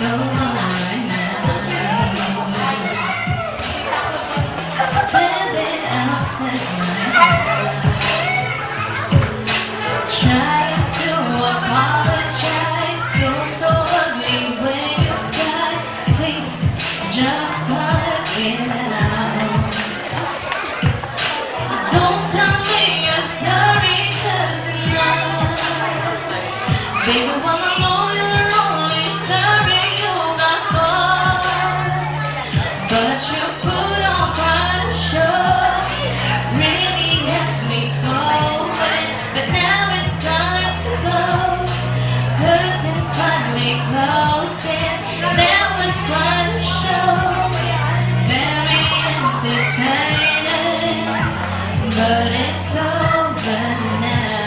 so long right now. Standing outside my house, trying to apologize. You're so ugly when you cry. Please just cut it out. Don't tell me you're sorry, 'cause you're not. Baby, wanna know you're only sorry you got caught. But you put on quite a show, really had me going. But now it's time to go. Curtains finally closing. That was quite a show, very entertaining. But it's over now.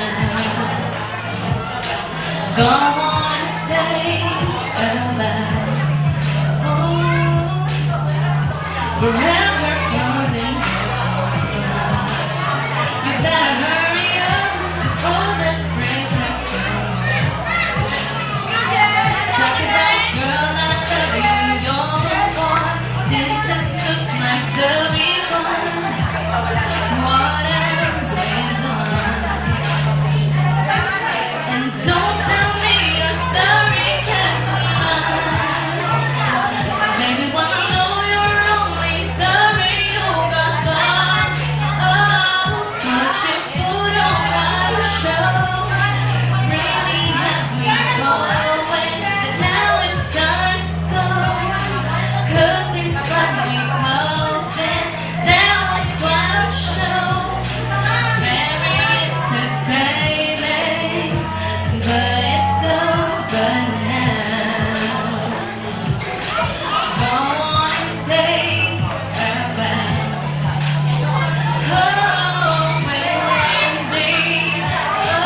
Go on and take a bath. Oh, forever goes in your. You better hurry up before this break has come. Talk about girl, I love you, you're the one. This just looks like the reborn. What else is on? And don't tell me you're sorry, 'cause I'm not. Baby, wanna know you're only sorry you got caught. Oh, but you put on quite a show, really had me going. But now it's time to go. Curtains finally closing. That was quite a show, very entertaining. But it's over now. Go on and take a bath. Oh, Wendy, a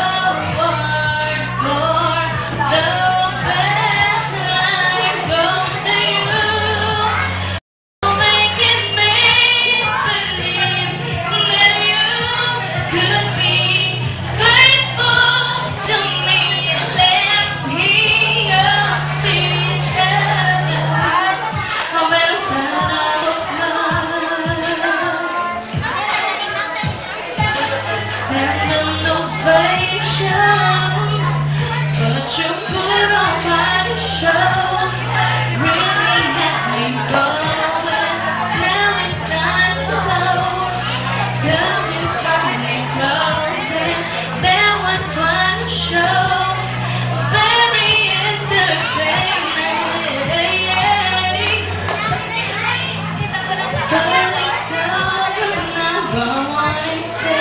word for the best life goes to you. Making me believe that you could be faithful to me. Let's hear your speech ever. I better run out of applause. Standing ovation, but you put on quite a show, really had me going. Now it's time to go. Curtains finally closing. There was quite a show, very entertaining. But it's over now. Go on and take